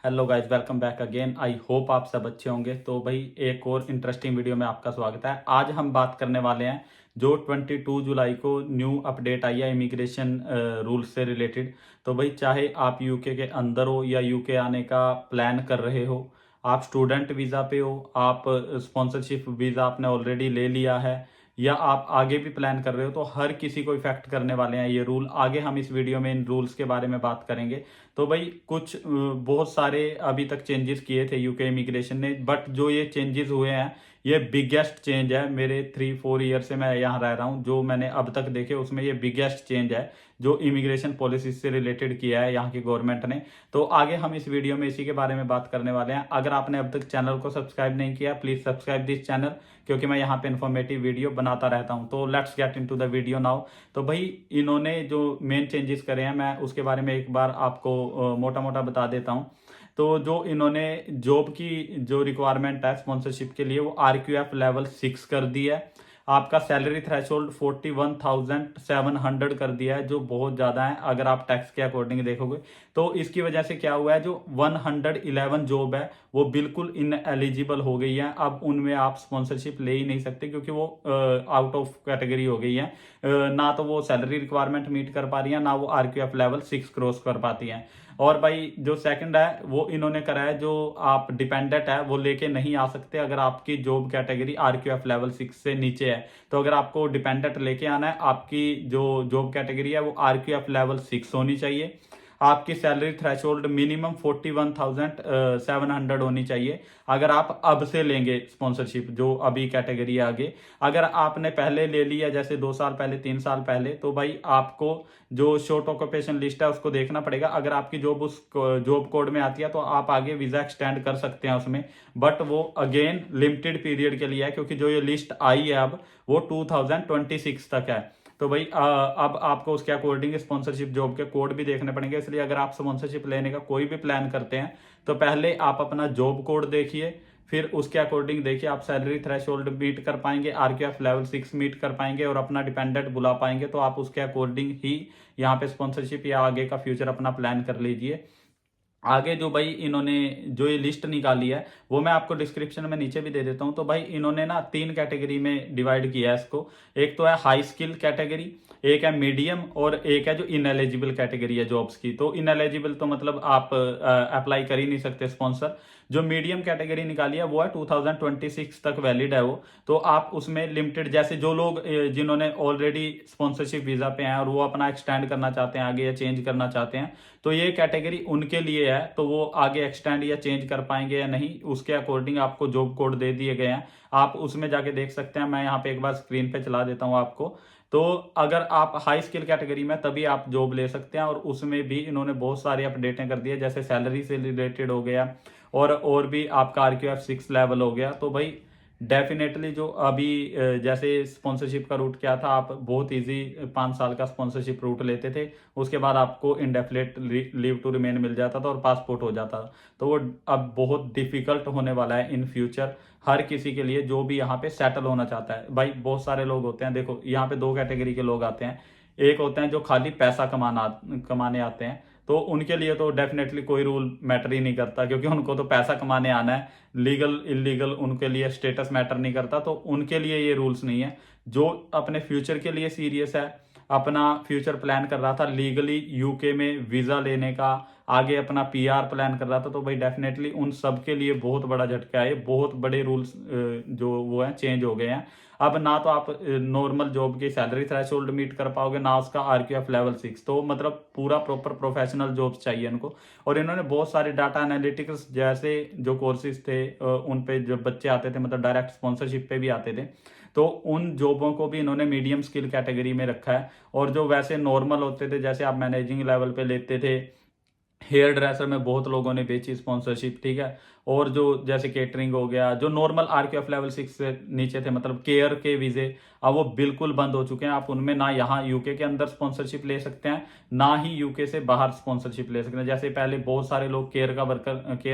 Hello guys, welcome back again. I hope आप सब अच्छे होंगे। तो भाई एक और इंटरेस्टिंग वीडियो में आपका स्वागत है। आज हम बात करने वाले हैं जो 22 जुलाई को न्यू अपडेट आई है इमिग्रेशन रूल्स से रिलेटेड। तो भाई चाहे आप यूके के अंदर हो या यूके आने का प्लान कर रहे हो, आप स्टूडेंट वीज़ा पे हो, आप स्पॉन्सरशिप वीज़ा आपने ऑलरेडी ले लिया है या आप आगे भी प्लान कर रहे हो, तो हर किसी को इफेक्ट करने वाले हैं ये रूल। आगे हम इस वीडियो में इन रूल्स के बारे में बात करेंगे। तो भाई कुछ बहुत सारे अभी तक चेंजेस किए थे यूके इमिग्रेशन ने, बट जो ये चेंजेस हुए हैं ये बिगेस्ट चेंज है। मेरे 3-4 ईयर से मैं यहाँ रह रहा हूँ, जो मैंने अब तक देखे उसमें ये बिगेस्ट चेंज है जो इमिग्रेशन पॉलिसी से रिलेटेड किया है यहाँ की गवर्नमेंट ने। तो आगे हम इस वीडियो में इसी के बारे में बात करने वाले हैं। अगर आपने अब तक चैनल को सब्सक्राइब नहीं किया, प्लीज सब्सक्राइब दिस चैनल, क्योंकि मैं यहाँ पे इन्फॉर्मेटिव वीडियो बनाता रहता हूँ। तो let's get into the video now. तो भाई इन्होंने जो मेन चेंजेस करे हैं मैं उसके बारे में एक बार आपको मोटा मोटा बता देता हूँ। तो जो इन्होंने जॉब की जो रिक्वायरमेंट है स्पॉन्सरशिप के लिए वो RQF लेवल 6 कर दी है। आपका सैलरी थ्रेशोल्ड 41,700 कर दिया है, जो बहुत ज़्यादा है अगर आप टैक्स के अकॉर्डिंग देखोगे। तो इसकी वजह से क्या हुआ है, जो 111 जॉब है वो बिल्कुल इन एलिजिबल हो गई है। अब उनमें आप स्पॉन्सरशिप ले ही नहीं सकते, क्योंकि वो आउट ऑफ कैटेगरी हो गई है। ना तो वो सैलरी रिक्वायरमेंट मीट कर पा रही है, ना वो RQF लेवल 6 क्रॉस कर पाती हैं। और भाई जो सेकंड है वो इन्होंने करा है, जो आप डिपेंडेंट है वो लेके नहीं आ सकते अगर आपकी जॉब कैटेगरी RQF लेवल 6 से नीचे है। तो अगर आपको डिपेंडेंट लेके आना है, आपकी जो जॉब कैटेगरी है वो RQF लेवल 6 होनी चाहिए। आपकी सैलरी थ्रेशोल्ड मिनिमम 41,700 होनी चाहिए अगर आप अब से लेंगे स्पॉन्सरशिप, जो अभी कैटेगरी है आगे। अगर आपने पहले ले लिया, जैसे 2 साल पहले 3 साल पहले, तो भाई आपको जो शॉर्ट ऑक्यूपेशन लिस्ट है उसको देखना पड़ेगा। अगर आपकी जॉब उस जॉब कोड में आती है तो आप आगे वीजा एक्सटेंड कर सकते हैं उसमें, बट वो अगेन लिमिटेड पीरियड के लिए है, क्योंकि जो ये लिस्ट आई है अब वो 2026 तक है। तो भाई अब आपको उसके अकॉर्डिंग स्पॉन्सरशिप जॉब के कोड भी देखने पड़ेंगे। इसलिए अगर आप स्पॉन्सरशिप लेने का कोई भी प्लान करते हैं तो पहले आप अपना जॉब कोड देखिए, फिर उसके अकॉर्डिंग देखिए आप सैलरी थ्रेशोल्ड मीट कर पाएंगे, RQF लेवल 6 मीट कर पाएंगे और अपना डिपेंडेंट बुला पाएंगे, तो आप उसके अकॉर्डिंग ही यहाँ पे स्पॉन्सरशिप या आगे का फ्यूचर अपना प्लान कर लीजिए। आगे जो भाई इन्होंने जो ये लिस्ट निकाली है वो मैं आपको डिस्क्रिप्शन में नीचे भी दे देता हूँ। तो भाई इन्होंने ना 3 कैटेगरी में डिवाइड किया है इसको। एक तो है हाई स्किल कैटेगरी, एक है मीडियम और एक है जो इनएलिजिबल कैटेगरी है जॉब्स की। तो इनएलिजिबल तो मतलब आप अप्लाई कर ही नहीं सकते स्पॉन्सर। जो मीडियम कैटेगरी निकाली है वो है 2026 तक वैलिड है वो। तो आप उसमें लिमिटेड, जैसे जो लोग जिन्होंने ऑलरेडी स्पॉन्सरशिप वीजा पे हैं और वो अपना एक्सटेंड करना चाहते हैं आगे या चेंज करना चाहते हैं, तो ये कैटेगरी उनके लिए है। तो वो आगे एक्सटेंड या चेंज कर पाएंगे या नहीं, उसके अकॉर्डिंग आपको जॉब कोड दे दिए गए हैं। आप उसमें जाके देख सकते हैं। मैं यहाँ पे एक बार स्क्रीन पे चला देता हूँ आपको। तो अगर आप हाई स्किल कैटेगरी में तभी आप जॉब ले सकते हैं, और उसमें भी इन्होंने बहुत सारी अपडेटें कर दी है, जैसे सैलरी से रिलेटेड हो गया और भी आपका RQF 6 लेवल हो गया। तो भाई डेफिनेटली जो अभी जैसे स्पॉन्सरशिप का रूट क्या था, आप बहुत इजी 5 साल का स्पॉन्सरशिप रूट लेते थे, उसके बाद आपको इंडेफिनिट लीव टू रिमेन मिल जाता था और पासपोर्ट हो जाता था। तो वो अब बहुत डिफिकल्ट होने वाला है इन फ्यूचर हर किसी के लिए जो भी यहाँ पे सेटल होना चाहता है। भाई बहुत सारे लोग होते हैं, देखो यहाँ पे 2 कैटेगरी के लोग आते हैं। एक होते हैं जो खाली पैसा कमाने आते हैं, तो उनके लिए तो डेफिनेटली कोई रूल मैटर ही नहीं करता, क्योंकि उनको तो पैसा कमाने आना है। लीगल इलीगल उनके लिए स्टेटस मैटर नहीं करता, तो उनके लिए ये रूल्स नहीं है। जो अपने फ्यूचर के लिए सीरियस है, अपना फ्यूचर प्लान कर रहा था लीगली यूके में वीजा लेने का, आगे अपना PR प्लान कर रहा था, तो भाई डेफिनेटली उन सब के लिए बहुत बड़ा झटका है। बहुत बड़े रूल्स जो वो हैं चेंज हो गए हैं। अब ना तो आप नॉर्मल जॉब की सैलरी थ्रेशोल्ड मीट कर पाओगे, ना उसका RQF लेवल 6। तो मतलब पूरा प्रॉपर प्रोफेशनल जॉब्स चाहिए इनको। और इन्होंने बहुत सारे डाटा एनालिटिक्स जैसे जो कोर्सेज थे उन पे जब बच्चे आते थे, मतलब डायरेक्ट स्पॉन्सरशिप पे भी आते थे, तो उन जॉबों को भी इन्होंने मीडियम स्किल कैटेगरी में रखा है। और जो वैसे नॉर्मल होते थे, जैसे आप मैनेजिंग लेवल पे लेते थे, हेयर ड्रेसर में बहुत लोगों ने बेची स्पॉन्सरशिप, ठीक है। और जो जैसे केटरिंग हो गया, जो नॉर्मल RQF लेवल 6 से नीचे थे, मतलब केयर के वीजे, अब वो बिल्कुल बंद हो चुके हैं। आप उनमें ना यहाँ यूके के अंदर स्पॉन्सरशिप ले सकते हैं, ना ही यूके से बाहर स्पॉन्सरशिप ले सकते हैं। जैसे पहले बहुत सारे लोग केयर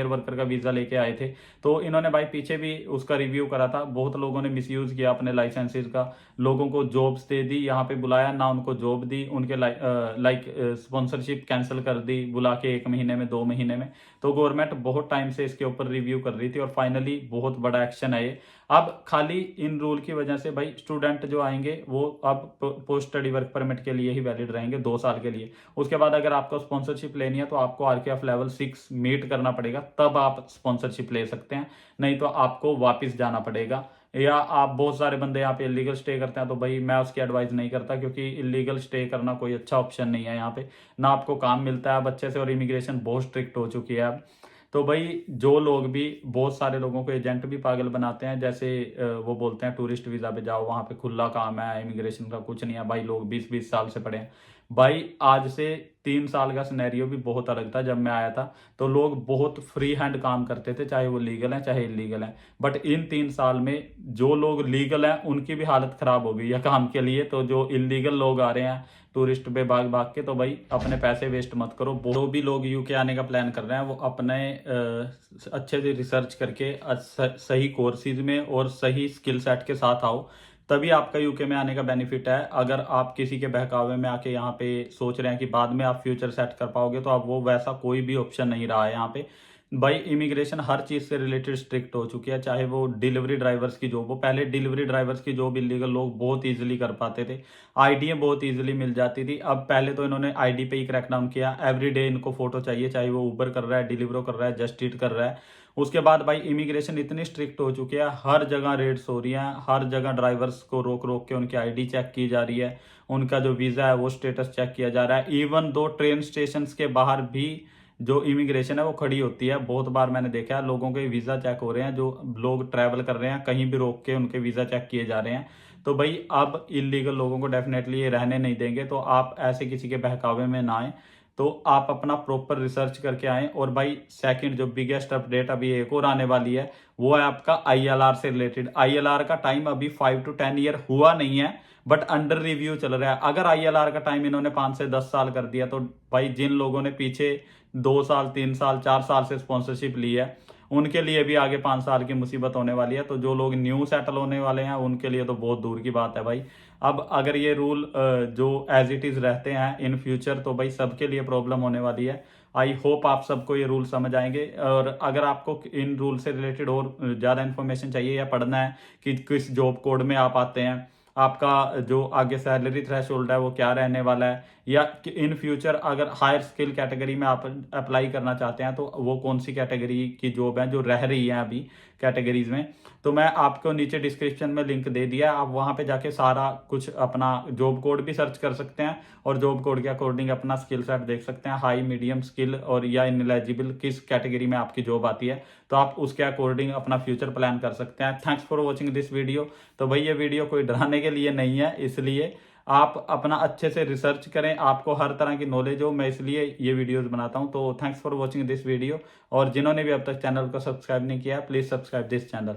वर्कर का वीजा लेके आए थे, तो इन्होंने भाई पीछे भी उसका रिव्यू करा था। बहुत लोगों ने मिसयूज किया अपने लाइसेंसेज का, लोगों को जॉब्स दे दी, यहाँ पे बुलाया ना उनको जॉब दी, उनके लाइक स्पॉन्सरशिप कैंसिल कर दी बुला के 1 महीने में, 2 महीने में। तो गवर्नमेंट बहुत टाइम से इसके ऊपर रिव्यू कर रही थी और फाइनली बहुत बड़ा एक्शन है ये। अब खाली इन रूल की वजह से भाई स्टूडेंट जो आएंगे वो अब पोस्ट स्टडी वर्क परमिट के लिए ही वैलिड रहेंगे 2 साल के लिए। उसके बाद अगर आपको स्पॉन्सरशिप लेनी है तो आपको RKF लेवल 6 मीट करना पड़ेगा, तब आप स्पॉन्सरशिप ले सकते हैं, नहीं तो आपको वापस जाना पड़ेगा। या आप बहुत सारे बंदे यहाँ पे इलीगल स्टे करते हैं, तो भाई मैं उसकी एडवाइस नहीं करता, क्योंकि इलीगल स्टे करना कोई अच्छा ऑप्शन नहीं है यहाँ पे, ना आपको काम मिलता है अब अच्छे से, और इमिग्रेशन बहुत स्ट्रिक्ट हो चुकी है अब। तो भाई जो लोग भी, बहुत सारे लोगों को एजेंट भी पागल बनाते हैं, जैसे वो बोलते हैं टूरिस्ट वीज़ा पे जाओ, वहाँ पे खुला काम है, इमिग्रेशन का कुछ नहीं है। भाई लोग 20-20 साल से पढ़े हैं। भाई आज से 3 साल का सिनेरियो भी बहुत अलग था जब मैं आया था, तो लोग बहुत फ्री हैंड काम करते थे, चाहे वो लीगल हैं चाहे इलीगल हैं। बट इन 3 साल में जो लोग लीगल हैं उनकी भी हालत खराब हो गई है काम के लिए। तो जो इलीगल लोग आ रहे हैं टूरिस्ट पे भाग भाग के, तो भाई अपने पैसे वेस्ट मत करो। जो भी लोग यूके आने का प्लान कर रहे हैं वो अपने अच्छे से रिसर्च करके सही कोर्सेज में और सही स्किल सेट के साथ आओ, तभी आपका यूके में आने का बेनिफिट है। अगर आप किसी के बहकावे में आके यहाँ पे सोच रहे हैं कि बाद में आप फ्यूचर सेट कर पाओगे, तो अब वो वैसा कोई भी ऑप्शन नहीं रहा है यहाँ पे। भाई इमिग्रेशन हर चीज़ से रिलेटेड स्ट्रिक्ट हो चुकी है, चाहे वो डिलीवरी ड्राइवर्स की जॉब हो। पहले डिलीवरी ड्राइवर्स की जॉब इलीगल लोग बहुत इजीली कर पाते थे, आईडी बहुत इजीली मिल जाती थी। अब पहले तो इन्होंने आईडी पे ही क्रैकडाउन किया, एवरीडे इनको फोटो चाहिए, चाहे वो उबर कर रहा है, डिलीवरो कर रहा है, जस्ट ईट कर रहा है। उसके बाद भाई इमिग्रेशन इतनी स्ट्रिक्ट हो चुकी है, हर जगह रेड्स हो रही हैं, हर जगह ड्राइवर्स को रोक रोक के उनकी आईडी चेक की जा रही है, उनका जो वीज़ा है वो स्टेटस चेक किया जा रहा है। इवन दो ट्रेन स्टेशन के बाहर भी जो इमिग्रेशन है वो खड़ी होती है। बहुत बार मैंने देखा है लोगों के वीज़ा चेक हो रहे हैं, जो लोग ट्रैवल कर रहे हैं कहीं भी रोक के उनके वीज़ा चेक किए जा रहे हैं। तो भाई अब इलीगल लोगों को डेफिनेटली ये रहने नहीं देंगे, तो आप ऐसे किसी के बहकावे में ना आए, तो आप अपना प्रॉपर रिसर्च करके आएँ। और भाई सेकंड जो बिगेस्ट अपडेट अभी एक और आने वाली है, वो है आपका ILR से रिलेटेड। ILR का टाइम अभी 5 to 10 ईयर हुआ नहीं है, बट अंडर रिव्यू चल रहा है। अगर ILR का टाइम इन्होंने 5 से 10 साल कर दिया, तो भाई जिन लोगों ने पीछे 2 साल 3 साल 4 साल से स्पॉन्सरशिप ली है, उनके लिए भी आगे 5 साल की मुसीबत होने वाली है। तो जो लोग न्यू सेटल होने वाले हैं उनके लिए तो बहुत दूर की बात है भाई। अब अगर ये रूल जो एज इट इज़ रहते हैं इन फ्यूचर, तो भाई सबके लिए प्रॉब्लम होने वाली है। आई होप आप सबको ये रूल समझ आएंगे। और अगर आपको इन रूल से रिलेटेड और ज़्यादा इन्फॉर्मेशन चाहिए या पढ़ना है कि किस जॉब कोड में आप आते हैं, आपका जो आगे सैलरी थ्रेशोल्ड है वो क्या रहने वाला है, या इन फ्यूचर अगर हायर स्किल कैटेगरी में आप अप्लाई करना चाहते हैं तो वो कौन सी कैटेगरी की जॉब है जो रह रही है अभी कैटेगरीज में, तो मैं आपको नीचे डिस्क्रिप्शन में लिंक दे दिया, आप वहाँ पे जाके सारा कुछ अपना जॉब कोड भी सर्च कर सकते हैं और जॉब कोड के अकॉर्डिंग अपना स्किल सेट देख सकते हैं, हाई मीडियम स्किल और या इनएलिजिबल किस कैटेगरी में आपकी जॉब आती है, तो आप उसके अकॉर्डिंग अपना फ्यूचर प्लान कर सकते हैं। Thanks for watching this video. तो भाई ये वीडियो कोई डराने के लिए नहीं है, इसलिए आप अपना अच्छे से रिसर्च करें, आपको हर तरह की नॉलेज हो, मैं इसलिए ये वीडियोस बनाता हूं। तो thanks for watching this video, और जिन्होंने भी अब तक चैनल को सब्सक्राइब नहीं किया प्लीज़ सब्सक्राइब दिस चैनल।